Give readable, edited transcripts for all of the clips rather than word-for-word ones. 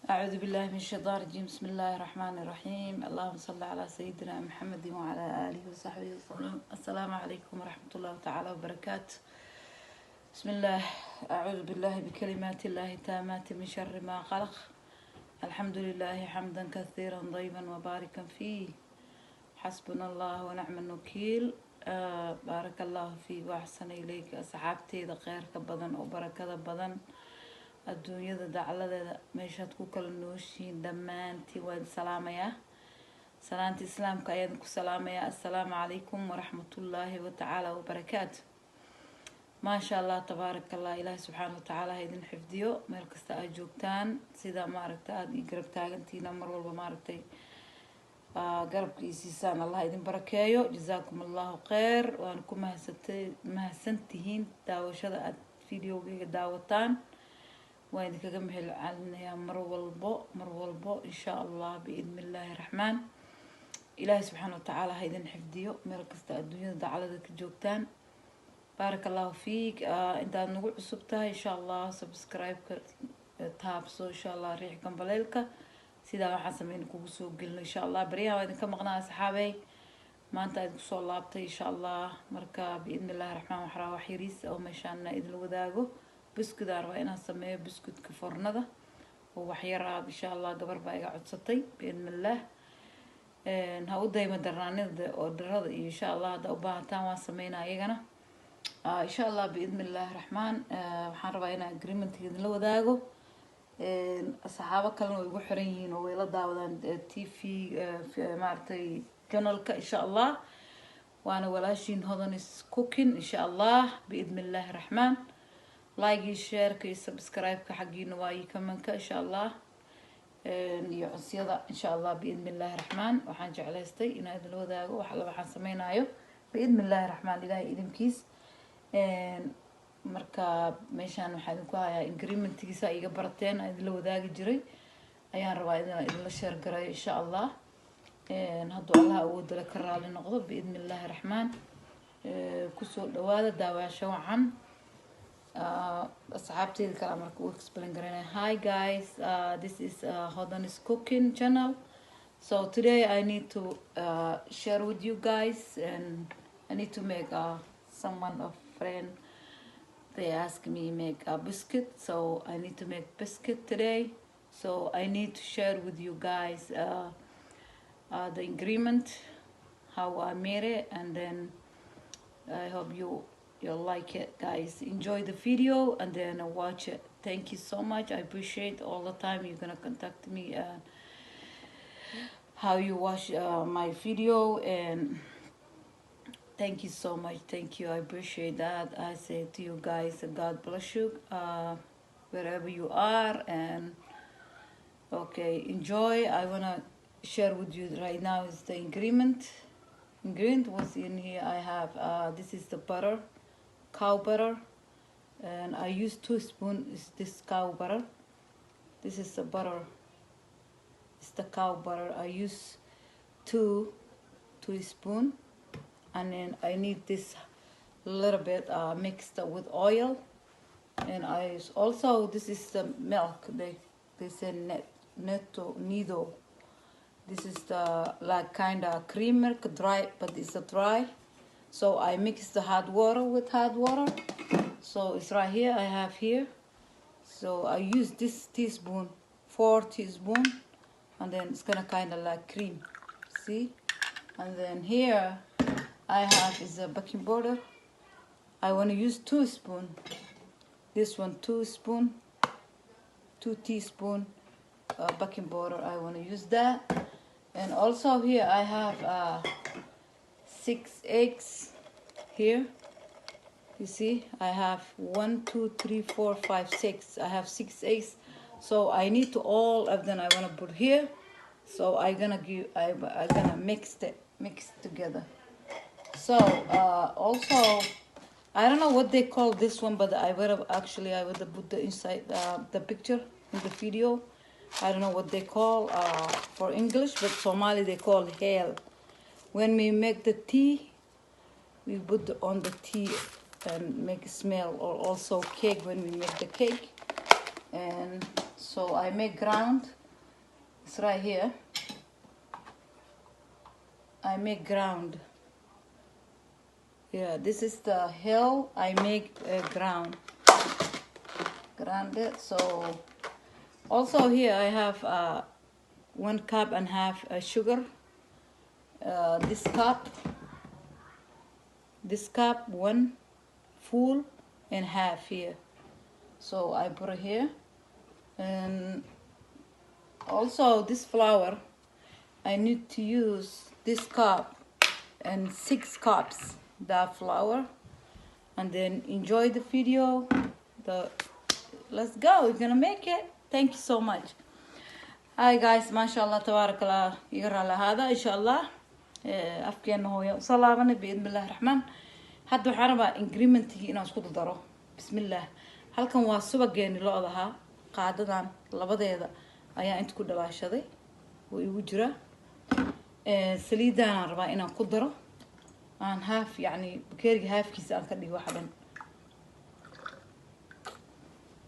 أعوذ بالله من الشيطان الرجيم. بسم الله الرحمن الرحيم. اللهم صل على سيدنا محمد وعلى آله وصحبه وسلم. السلام عليكم ورحمة الله تعالى وبركاته. بسم الله. أعوذ بالله بكلمات الله التامات من شر ما خلق. الحمد لله حمدا كثيرا طيبا وباركا فيه. حسبنا الله ونعم الوكيل. بارك الله فيك وأحسن إليك. أصحابتي خيرك بدن وبركة بدن adduunyada dacladeeda meeshaad ku kala nooshiin dhammaantii waan salaamayaa. salaanta islaamka ayaan ku salaamayaa. assalaamu calaykum waraxmatullaahi watacaala wabarakaatu. maasha allah tabaaraka allah. ilaahi subxaana watacaala ha idin xifdiyo meel kasta aad joogtaan. sida maaragta aada ii garab taagantiina mar walba maaragtay garabka ii siisaan allah idin barakeeyo. jazaakum allahu kheyr. waan ku mahadsantihiin daawashada aad videogeyga daawataan. waan idinkaga mahel celinayaa mar walbo insha allah biidni illaahi raxmaan. ilaahi subxaana watacaala ha idin xifdiyo meel kasta adduunyada daclada ka joogtaan. baaraka allahu fiik. intaad nagu cusub tahay insha allah subscribe-ka taabso insha allah riix gambaleelka sidaa waxaan sameyn kugu soo gelino insha allah. baryaha waa idinka maqnaa asxaabey, maanta aad kusoo laabtay insha allah. marka biidni illaahi raxmaan waxraa wax yariis oo meeshaana idinla wadaago. biskud aan rabaa inaan sameeyo biskudka fornada oo waxyaraa insha allah. gabar baa iga codsatay biidnillaah. ha u dayma darnaanida oo darada iyo insha allah hadda u baahataan waan sameynaa iyagana insha allah biidnillaahi raxmaan. waxaan rabaa inaan agreementga idinla wadaago. saxaabo kalena way igu xiran yihiin oo way la daawadaan tv maaragtay janalka insha allah. waana walaashiin hodanis cooking insha allah biidnillaahi raxmaan. like iyo shareka iyo subscribe-ka xaggiina waa iyo kamanka insha allah iyo codsiyada insha allah biidni illaahi raxmaan. waxaan jeclaystay inaan idinla wadaago wax alla waxaan sameynaayo biidni illaahi raxmaan ilaahay idinkiis. marka meeshaan waxaa idinku hayaa agreementgiisa iga barateen aan idinla wadaagi jiray ayaan rabaa inaan idinla sheer garayo insha allah. hadduu allaha awoodale ka raali noqdo biidni illaahi raxmaan. kusoo dhawaada daawasho wacan. asxaabteyda kale marka u explain garanay. Hi guys, this is Hodanis cooking channel. So today I need to share with you guys, and I need to make someone of friend they ask me make a biscuit, so I need to make biscuit today. So I need to share with you guys the ingredient, how I made it, and then I hope you'll like it, guys. Enjoy the video and then watch it. Thank you so much. I appreciate all the time you're gonna contact me and how you watch my video, and thank you so much. Thank you. I appreciate that. I say to you guys, God bless you wherever you are. And okay, enjoy. I wanna share with you right now is the ingredient what's in here. I have this is the butter, cow butter, and I use 2 spoons. Is this cow butter? This is the butter. It's the cow butter. I use two spoons, and then I need this little bit mixed with oil. And I also this is the milk. They say nido. This is the like kind of cream milk, dry, but it's a dry. So I mix the hot water with hot water. So it's right here. I have here. So I use this teaspoon, 4 teaspoons, and then it's gonna kind of like cream. See? And then here I have is a baking powder. I want to use 2 spoons. This one 2 spoons, 2 teaspoons baking powder. I want to use that. And also here I have 6 eggs here. You see, I have 1, 2, 3, 4, 5, 6. I have 6 eggs. So I need to all of them. I want to put here. So I'm gonna mix together. So also I don't know what they call this one, but I would have put the inside the picture in the video. I don't know what they call for English, but Somali they call hell. When we make the tea, we put on the tea and make a smell, or also cake when we make the cake. And so I make ground It's right here. I make ground. Yeah, this is the hill. I make grounded. So also here I have 1.5 cups sugar. This cup, one full and half here. So I put it here. And also this flour, I need to use this cup and 6 cups that flour. And then enjoy the video. Let's go, we're gonna make it. Thank you so much. Hi guys, mashallah, tabarakallah, يقرأ لهذا إن شاء الله. أفكينا هو صلاة بإذن الله الرحمن. هادو حربا ingredient إنه اسكت الضرو. بسم الله. هل كان واسبق جاني لو أضحى قاعدة لبضة هذا أيا أنت كده لاشدي ويوجرة. سليدة أربعة إنه قدرة. عن هاف يعني بكيرج هاف كيس أكلي واحدا.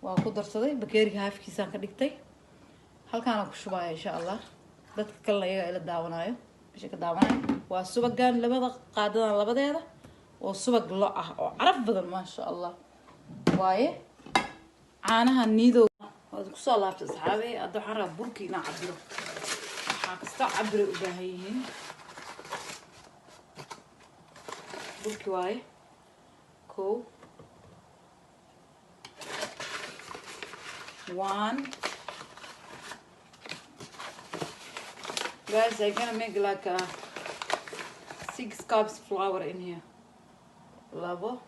وقدر صدي بكيرج هاف كيس أكلي تي. هل كانوا كشباية إن شاء الله. ده تكلا إلى الدعوانايو بشكل دعوانايو. والسبق جان لبضة قاعدة لبضة هذا. والسبق لا عرف بدل ما شاء الله. وايه عانها النيدو. هذا كسر الله بتصحابي. أدو حرة بركي نعبره. حاكستعبر وبهيين. بركي وايه. كو. 1. Guys, I'm gonna make like 6 cups flour in here. Lava.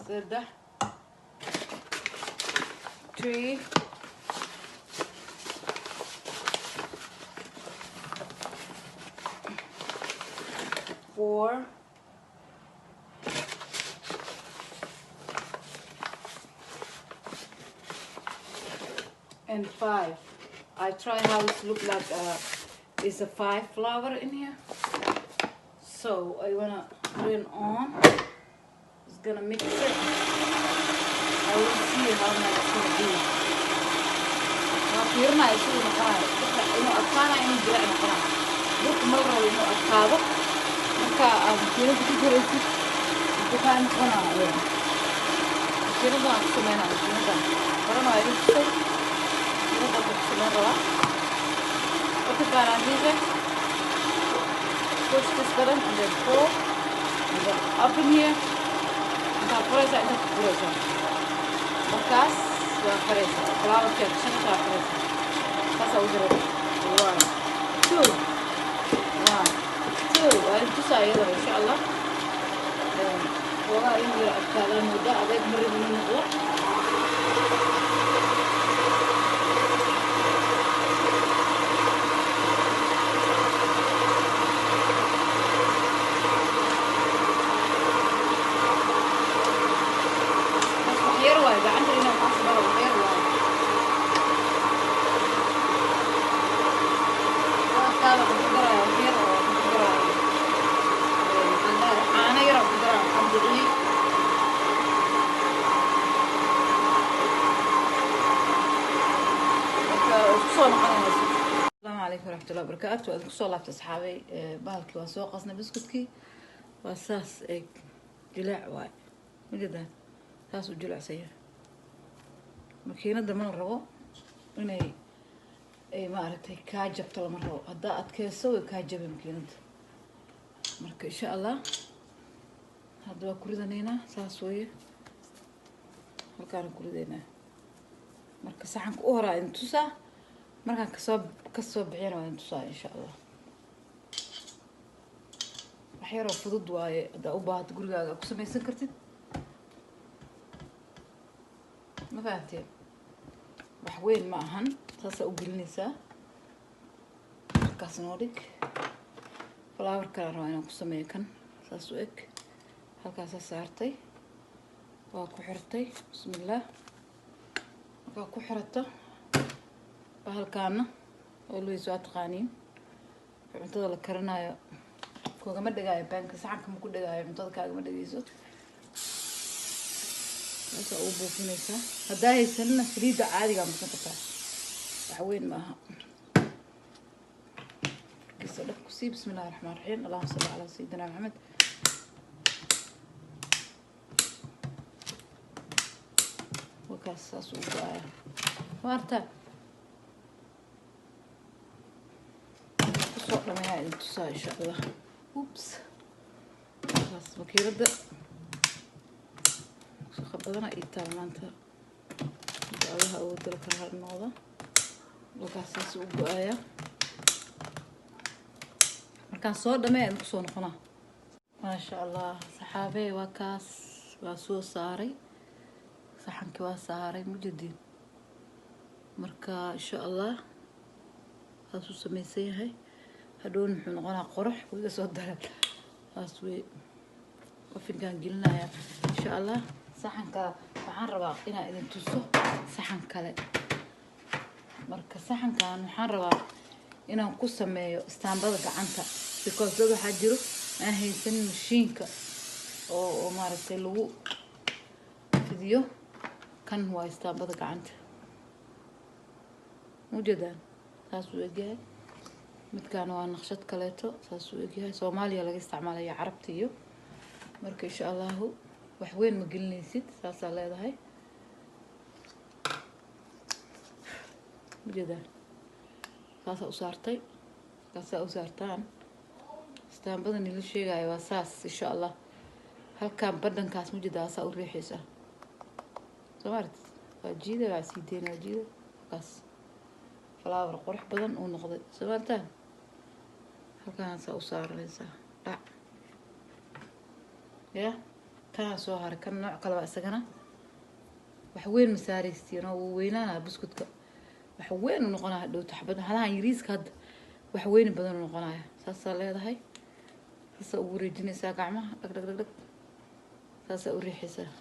Zerda. 3. 4. And 5. I try how it look like is a 5 flour in here. So I wanna put it on. It's gonna mix it. I will see how much it's gonna be. Here my issue نقرأ. إنه أكان إنه جرع نقرأ. بروك مرة إنه أكابه. مكا كيلو بتجري في. بكان نقرأ عليه. كيلو ده أقسمنا كيلو ده. كرا ما يريد شيء. كيلو ده أقسمنا روا. وتبقى عندي push this button and then pull and then up in here. Kita press it and press it. Bekas dan press it. Kalau kita cuma press it. Pas udah 1, 2, 1, 2. Itu saya dah, insyaallah. Dan kalau ini akalan muda, ada yang beri muda. السلام عليكم ورحمة الله وبركاته. أذكر صلاة أصحابي بالك وسوق قصنا بسكتكي وأساس جلع واي مجدا أساس وجلع سيء مكينة ده من الرو إني ما أردت كاجب طلع من الرو هدا أتكسوي كاجب مكينة مرك إن شاء الله هذا كردنا ساسوي هالكان كردنا مرك سحن كورا إنتوسا مركان كسب بعينه وإنتوسا إن شاء الله waxyaro fudud waaye hada u baahato gurigaaga ku samaysan kartid ma fahanteen wax weyn ma ahan taas u gelinaysaa markaas noo dhig flour kala rabaa inaan ku sameeyo kan saas u eg halkaas saartay waa ku xirtay bismillaah waa ku xirata bahalkaana oo luis waa taqaaniin cuntada la karinayo كوجا ما دقايق بانك ساعة كم كل دقايق من طاقة كاجا ما دقيسو هسا وبوفينيسا هدا هي سنة فريدة عادي قام بسنقطها وحوين معها قصة لك كسي. بسم الله الرحمن الرحيم. اللهم صل على سيدنا محمد. وكاساس وبايا وارتا تصور لما هاي انتسا ان شاء الله. اوبس بس مكيرد خبضنا ايتال مانتا دعوها اود لك هالنوضة وكاساس وبايا markaan soo dhameen ku soo noqona. Masha Allah saxaabey waa kaas waa soo saaray saxankii waa saaray mujadid marka insha Allah taasuu samaysan yahay hadhown muxuu noqonaa qurux wiga soo daran taas way wafinkaan gelinaya insha Allah. saxanka waxaan rabaa inaan idin tuso saxan kale. marka saxankan waxaan rabaa inaan ku sameeyo istaambada gacanta because dad waxaa jiro aan haysan mashiinka oo maaragtay lagu fidiyo. kan waa istaambada gacanta mujadan saas uu egyahay. midkaan waa naqshad kaleeto saas uu egyahay. Soomaaliya laga isticmaalayo carabta iyo marka insha Allahu wax weyn ma gelinaysid saasaa leedahay mujadan saasaa u saartay saasaa u saartaan istaambadan ila sheegayo waa saas insha Allah. halkaan badhankaas mujada asaa u riixaysaa soo maaragtid waa jiida waa sii deynaa jiida kaas flower qurux badan uu noqday soo maaragtaan. halkaan asaa u saaranaysaa dhac ya kanaa soo haray kan nooc kale waa isagana wax weyn ma saaraysiin oo wuu weynaanaa buskudka wax weyn u noqonaya dhowto xabada halahan yariiska hadda wax weyn badan u noqonaya saasaa leedahay. saasaa ugu wareejinaysaa gacmaha dhag dhag dhag dhag saasaa u riixaysaa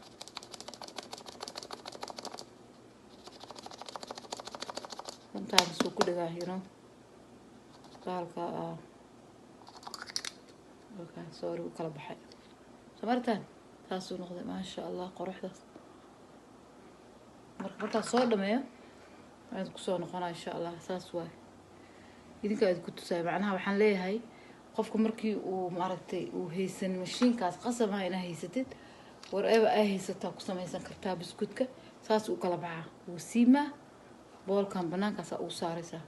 intaan suu ku dhagaa baalka soori u kala baxay soo martaan taasuu noqday maasha Allah quruxdaas. markaa soo dhameeyo aad ku soo noqonaa insha Allah. saas waay idinka aad ku tusay macnaha waxaan leeyahay qofka markii uu maaragtay uu haysan mashiinkaas qasab ah inaad haysatid whatever ay haysataa ku samaysan kartaa biskudka saas uu kala baxaa uu siimaa boolkan banaankaas uu saaraysaa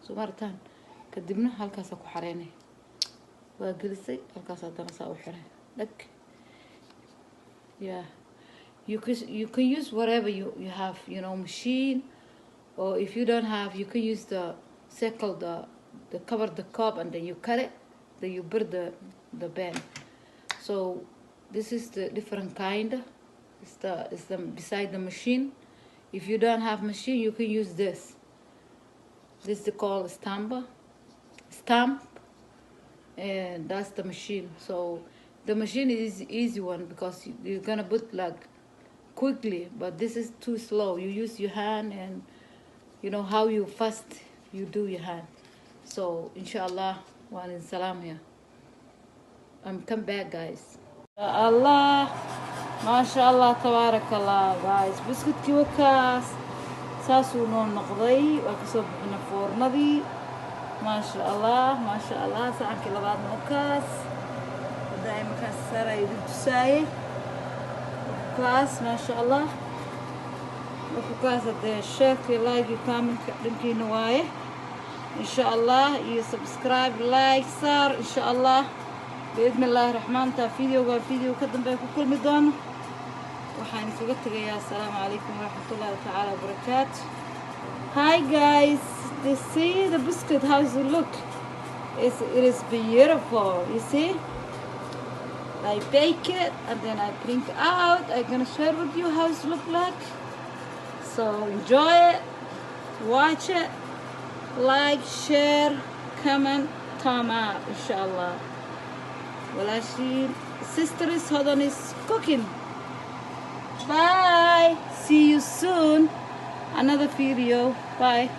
soo martaan kadibna halkaas ku xareynay waa gelisay halkaas haddana saa u xiray dhag. yeah you can use whatever you have machine or if you don't have you can use the circle the cover the cup and then you cut it then you put the band. So this is the different kind. It's the beside the machine. If you don't have machine you can use this is called stamp and that's the machine. So the machine is easy one because you're gonna put like quickly, but this is too slow. You use your hand and you know how you fast you do your hand. So inshallah wa alaikum salam here. Come back guys. Allah mashallah tabarakallah guys. biskudkii wakaas saasuu noo noqday waa kasoo bixina foornadii mashallah sacankii labaadna wakaas daai markaas saara idin tusaaye wakaas mashallah wakaas hadee sheerkii like comment dhankiina waaye insha Allah iyo subscribe like saar insha Allah بإذن الله الرحمن تا فيديو كدن بيكو كل مدون وحاني فقط يا السلام عليكم ورحمة الله تعالى وبركاته. Hi guys, you see the biscuit how does it look? It is beautiful, you see? I bake it and then I bring it out. I'm gonna share with you how it look like. So enjoy it, watch it, like, share, comment, thumb up, inshallah. Walashi sister is Hodan is cooking. Bye. See you soon. Another video. Bye.